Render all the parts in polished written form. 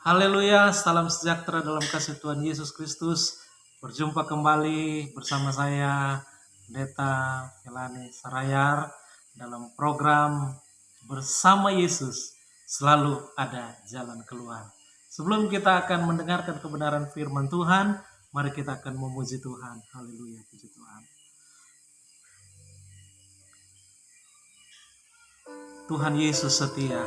Haleluya, salam sejahtera dalam kasih Tuhan Yesus Kristus. Berjumpa kembali bersama saya, Pendeta Felani Sarayar, dalam program Bersama Yesus. Selalu ada jalan keluar. Sebelum kita akan mendengarkan kebenaran firman Tuhan, mari kita akan memuji Tuhan. Haleluya, puji Tuhan. Tuhan Yesus setia.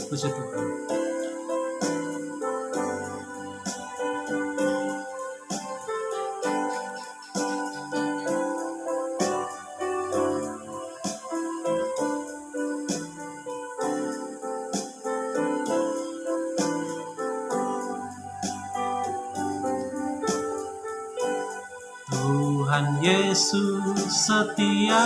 Puji Tuhan. Tuhan Yesus setia,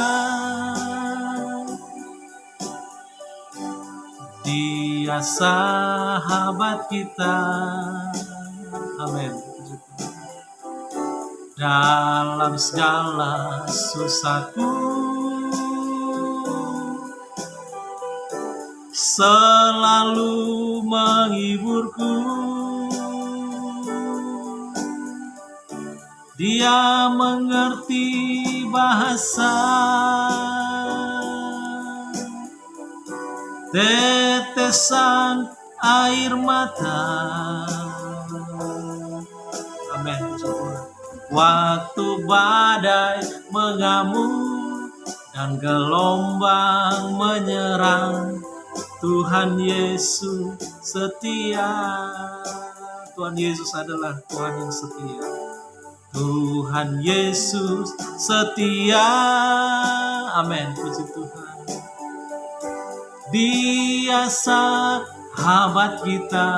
Dia sahabat kita. Amin. Dalam segala susahku, selalu menghiburku. Dia mengerti bahasa tetesan air mata. Amin. Waktu badai mengamuk dan gelombang menyerang, Tuhan Yesus setia. Tuhan Yesus adalah Tuhan yang setia. Tuhan Yesus setia. Amin. Puji Tuhan. Dia sahabat kita.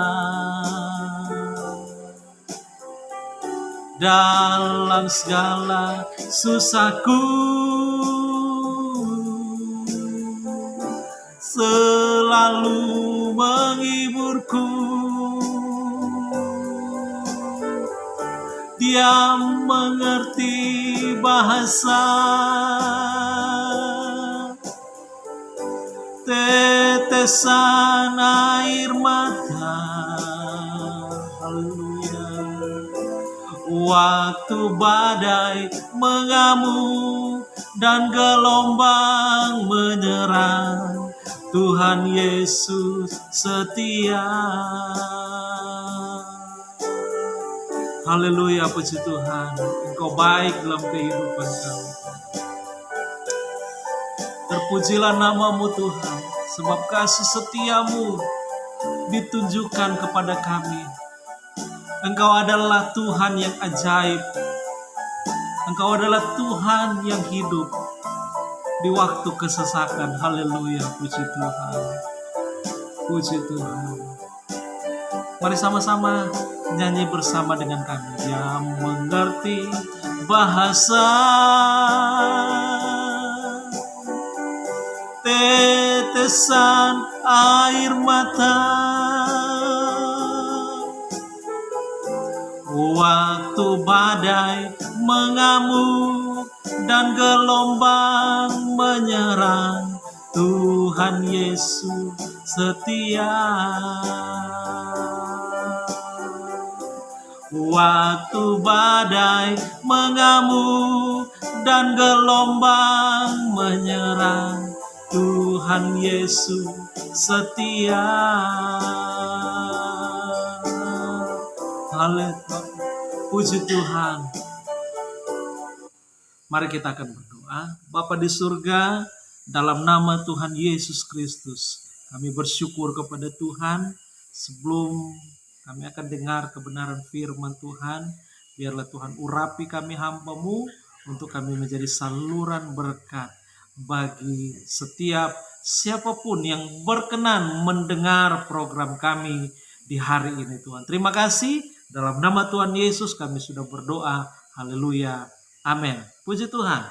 Dalam segala susahku, selalu menghiburku. Dia mengerti bahasa tetesan air mata. Haleluya. Waktu badai mengamuk dan gelombang menyerang, Tuhan Yesus setia. Haleluya, puji Tuhan. Engkau baik dalam kehidupan kami. Terpujilah namamu Tuhan, sebab kasih setiamu ditunjukkan kepada kami. Engkau adalah Tuhan yang ajaib. Engkau adalah Tuhan yang hidup di waktu kesesakan. Haleluya, puji Tuhan. Puji Tuhan. Mari sama-sama nyanyi bersama dengan kami. Dia mengerti bahasa tetesan air mata. Waktu badai mengamuk dan gelombang menyerang, Tuhan Yesus setia. Waktu badai mengamuk dan gelombang menyerang, Tuhan Yesus setia. Haleluya, puji Tuhan. Mari kita akan berdoa. Bapa di surga, dalam nama Tuhan Yesus Kristus, kami bersyukur kepada Tuhan. Sebelum kami akan dengar kebenaran firman Tuhan, biarlah Tuhan urapi kami hamba-Mu untuk kami menjadi saluran berkat bagi setiap siapapun yang berkenan mendengar program kami di hari ini Tuhan. Terima kasih, dalam nama Tuhan Yesus kami sudah berdoa. Haleluya. Amin. Puji Tuhan.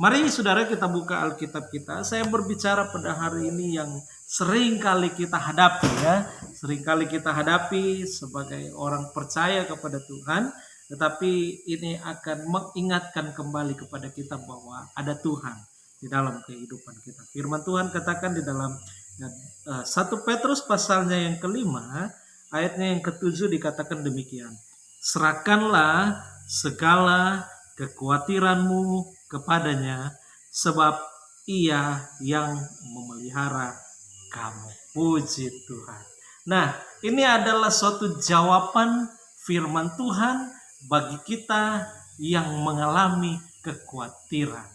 Mari saudara kita buka Alkitab kita. Saya berbicara pada hari ini yang sering kali kita hadapi ya. Sering kali kita hadapi sebagai orang percaya kepada Tuhan. Tetapi ini akan mengingatkan kembali kepada kita bahwa ada Tuhan di dalam kehidupan kita. Firman Tuhan katakan di dalam 1 Petrus pasalnya yang kelima, ayatnya yang ke-7 dikatakan demikian. Serahkanlah segala kekhawatiranmu kepadanya, sebab Ia yang memelihara kamu. Puji Tuhan. Nah, ini adalah suatu jawaban firman Tuhan bagi kita yang mengalami kekhawatiran.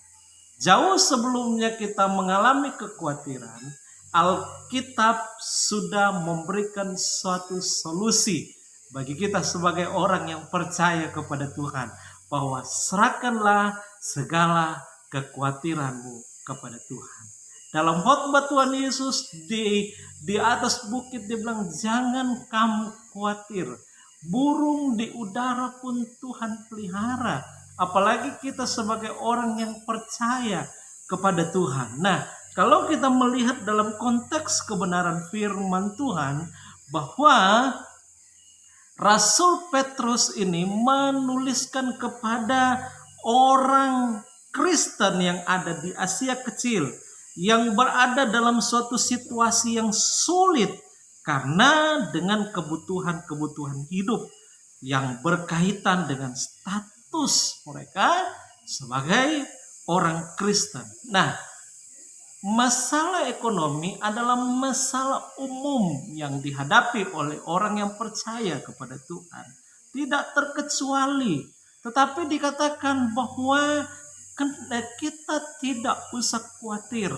Jauh sebelumnya kita mengalami kekhawatiran, Alkitab sudah memberikan suatu solusi bagi kita sebagai orang yang percaya kepada Tuhan, bahwa serahkanlah segala kekhawatiranmu kepada Tuhan. Dalam khotbah Tuhan Yesus di atas bukit dia bilang, jangan kamu khawatir. Burung di udara pun Tuhan pelihara. Apalagi kita sebagai orang yang percaya kepada Tuhan. Nah, kalau kita melihat dalam konteks kebenaran firman Tuhan, bahwa Rasul Petrus ini menuliskan kepada orang Kristen yang ada di Asia Kecil, yang berada dalam suatu situasi yang sulit karena dengan kebutuhan-kebutuhan hidup yang berkaitan dengan status mereka sebagai orang Kristen. Nah, masalah ekonomi adalah masalah umum yang dihadapi oleh orang yang percaya kepada Tuhan. Tidak terkecuali. Tetapi dikatakan bahwa kita tidak usah khawatir.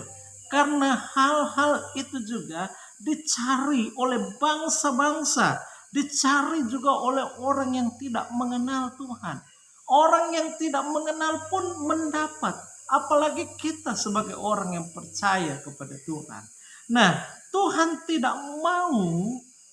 Karena hal-hal itu juga dicari oleh bangsa-bangsa. Dicari juga oleh orang yang tidak mengenal Tuhan. Orang yang tidak mengenal pun mendapat. Apalagi kita sebagai orang yang percaya kepada Tuhan. Nah, Tuhan tidak mau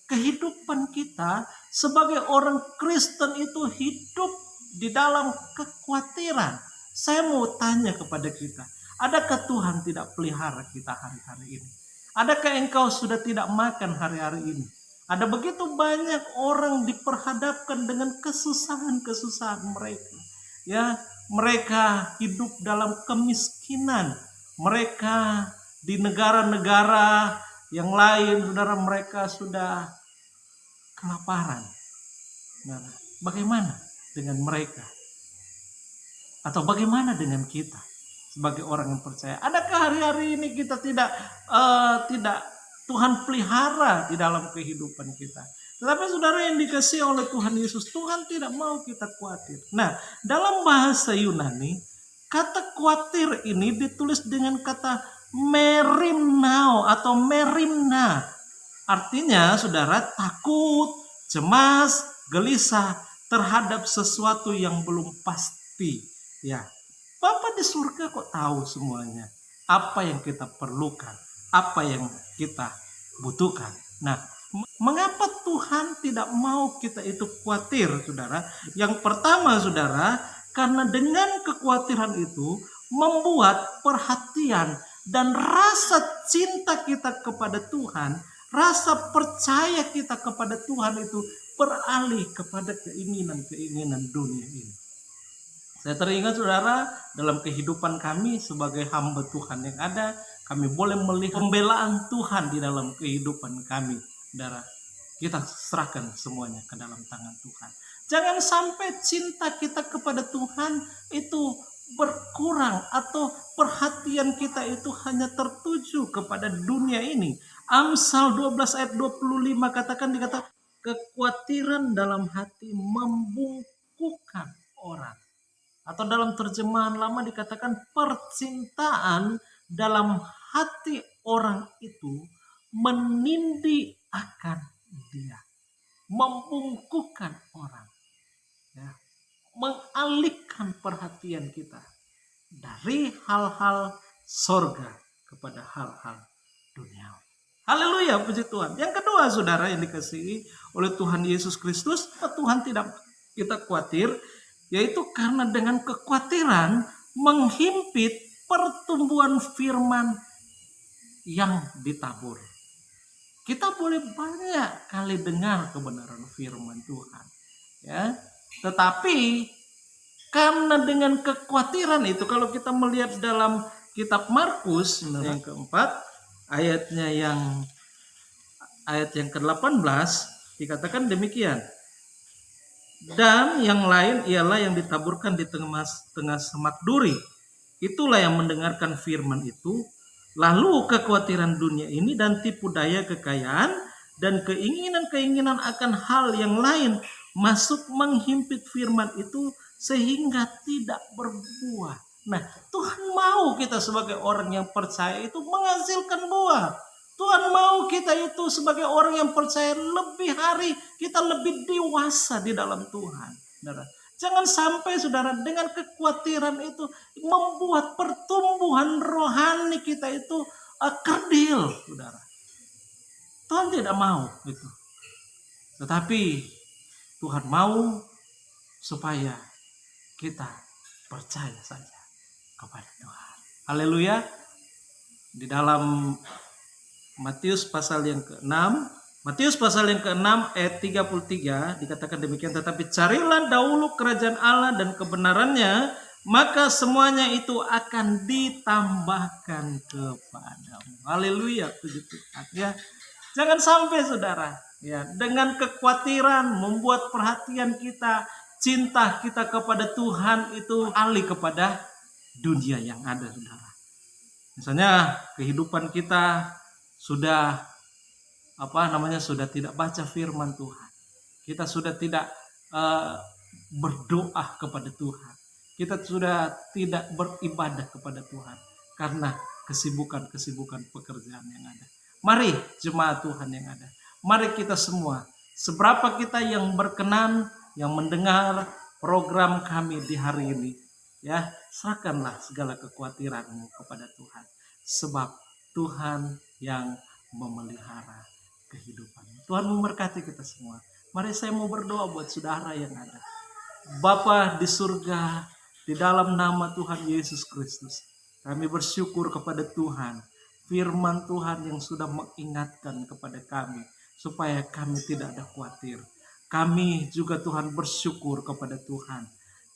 kehidupan kita sebagai orang Kristen itu hidup di dalam kekhawatiran. Saya mau tanya kepada kita, adakah Tuhan tidak pelihara kita hari-hari ini? Adakah engkau sudah tidak makan hari-hari ini? Ada begitu banyak orang diperhadapkan dengan kesusahan-kesusahan mereka. Ya, mereka hidup dalam kemiskinan. Mereka di negara-negara yang lain, saudara, mereka sudah kelaparan. Nah, bagaimana dengan mereka? Atau bagaimana dengan kita sebagai orang yang percaya? Adakah hari-hari ini kita tidak Tuhan pelihara di dalam kehidupan kita? Tetapi saudara yang dikasihi oleh Tuhan Yesus, Tuhan tidak mau kita khawatir. Nah, dalam bahasa Yunani, kata khawatir ini ditulis dengan kata merimnao atau merimna. Artinya, saudara, takut, cemas, gelisah terhadap sesuatu yang belum pasti. Ya, Bapa di surga kok tahu semuanya. Apa yang kita perlukan, apa yang kita butuhkan. Nah, mengapa Tuhan tidak mau kita itu khawatir, saudara? Yang pertama, saudara, karena dengan kekhawatiran itu membuat perhatian dan rasa cinta kita kepada Tuhan, rasa percaya kita kepada Tuhan itu beralih kepada keinginan-keinginan dunia ini. Saya teringat, saudara, dalam kehidupan kami sebagai hamba Tuhan yang ada, kami boleh melihat pembelaan Tuhan di dalam kehidupan kami. Saudara, kita serahkan semuanya ke dalam tangan Tuhan. Jangan sampai cinta kita kepada Tuhan itu berkurang atau perhatian kita itu hanya tertuju kepada dunia ini. Amsal 12 ayat 25 dikata kekhawatiran dalam hati membungkukkan orang. Atau dalam terjemahan lama dikatakan percintaan dalam hati orang itu menindih akan dia. Membungkukkan orang. Ya. Mengalihkan perhatian kita dari hal-hal sorga kepada hal-hal duniawi. Haleluya, puji Tuhan. Yang kedua, saudara yang dikasihi oleh Tuhan Yesus Kristus, Tuhan tidak kita khawatir, yaitu karena dengan kekhawatiran menghimpit pertumbuhan firman yang ditabur. Kita boleh banyak kali dengar kebenaran firman Tuhan, ya. Tetapi karena dengan kekhawatiran itu, kalau kita melihat dalam kitab Markus yang keempat ayat yang ke-18 dikatakan demikian. Dan yang lain ialah yang ditaburkan di tengah semak duri. Itulah yang mendengarkan firman itu, lalu kekhawatiran dunia ini dan tipu daya kekayaan dan keinginan-keinginan akan hal yang lain masuk menghimpit firman itu sehingga tidak berbuah. Nah, Tuhan mau kita sebagai orang yang percaya itu menghasilkan buah. Tuhan mau kita itu sebagai orang yang percaya lebih hari, kita lebih dewasa di dalam Tuhan. Saudara, jangan sampai saudara dengan kekhawatiran itu membuat pertumbuhan rohani kita itu kerdil, saudara. Tuhan tidak mau itu. Tetapi Tuhan mau supaya kita percaya saja kepada Tuhan. Haleluya. Di dalam Matius pasal yang ke-6 ayat 33 dikatakan demikian, tetapi carilah dahulu kerajaan Allah dan kebenarannya, maka semuanya itu akan ditambahkan kepadamu. Haleluya, puji Tuhan ya. Jangan sampai saudara ya dengan kekhawatiran membuat perhatian kita, cinta kita kepada Tuhan itu alih kepada dunia yang ada, saudara. Misalnya kehidupan kita sudah sudah tidak baca firman Tuhan. Kita sudah tidak berdoa kepada Tuhan. Kita sudah tidak beribadah kepada Tuhan karena kesibukan pekerjaan yang ada. Mari jemaat Tuhan yang ada, mari kita semua, seberapa kita yang berkenan, yang mendengar program kami di hari ini, ya, serahkanlah segala kekhawatiranmu kepada Tuhan, sebab Tuhan yang memelihara kehidupan. Tuhan memberkati kita semua. Mari saya mau berdoa buat saudara yang ada. Bapa di surga, di dalam nama Tuhan Yesus Kristus, kami bersyukur kepada Tuhan, firman Tuhan yang sudah mengingatkan kepada kami supaya kami tidak ada khawatir. Kami juga Tuhan bersyukur kepada Tuhan.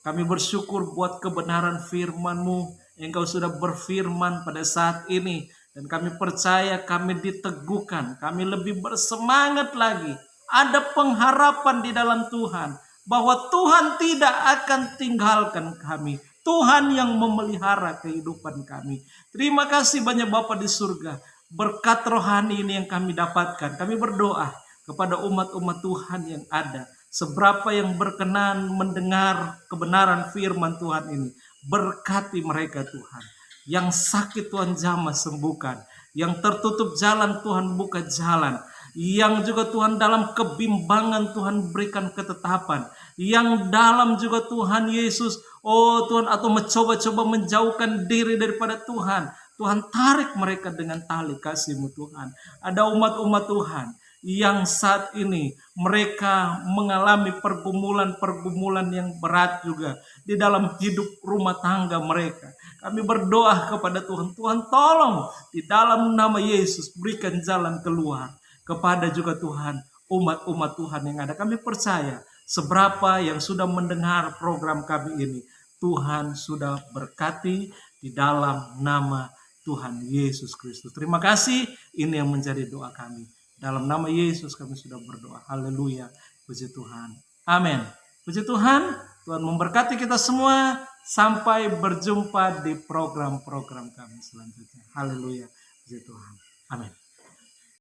Kami bersyukur buat kebenaran firman-Mu. Engkau sudah berfirman pada saat ini. Dan kami percaya kami diteguhkan. Kami lebih bersemangat lagi. Ada pengharapan di dalam Tuhan. Bahwa Tuhan tidak akan tinggalkan kami. Tuhan yang memelihara kehidupan kami. Terima kasih banyak Bapa di surga. Berkat rohani ini yang kami dapatkan. Kami berdoa kepada umat-umat Tuhan yang ada. Seberapa yang berkenan mendengar kebenaran firman Tuhan ini. Berkati mereka Tuhan. Yang sakit Tuhan jamah sembuhkan. Yang tertutup jalan Tuhan buka jalan. Yang juga Tuhan dalam kebimbangan Tuhan berikan ketetapan. Yang dalam juga Tuhan Yesus, oh Tuhan, atau mencoba-coba menjauhkan diri daripada Tuhan. Tuhan tarik mereka dengan tali kasih-Mu Tuhan. Ada umat-umat Tuhan yang saat ini mereka mengalami pergumulan-pergumulan yang berat juga di dalam hidup rumah tangga mereka. Kami berdoa kepada Tuhan, Tuhan tolong di dalam nama Yesus berikan jalan keluar kepada juga Tuhan umat-umat Tuhan yang ada. Kami percaya seberapa yang sudah mendengar program kami ini, Tuhan sudah berkati di dalam nama Tuhan Yesus Kristus. Terima kasih, ini yang menjadi doa kami. Dalam nama Yesus kami sudah berdoa. Haleluya. Puji Tuhan. Amin. Puji Tuhan. Tuhan memberkati kita semua. Sampai berjumpa di program-program kami selanjutnya. Haleluya. Puji Tuhan. Amin.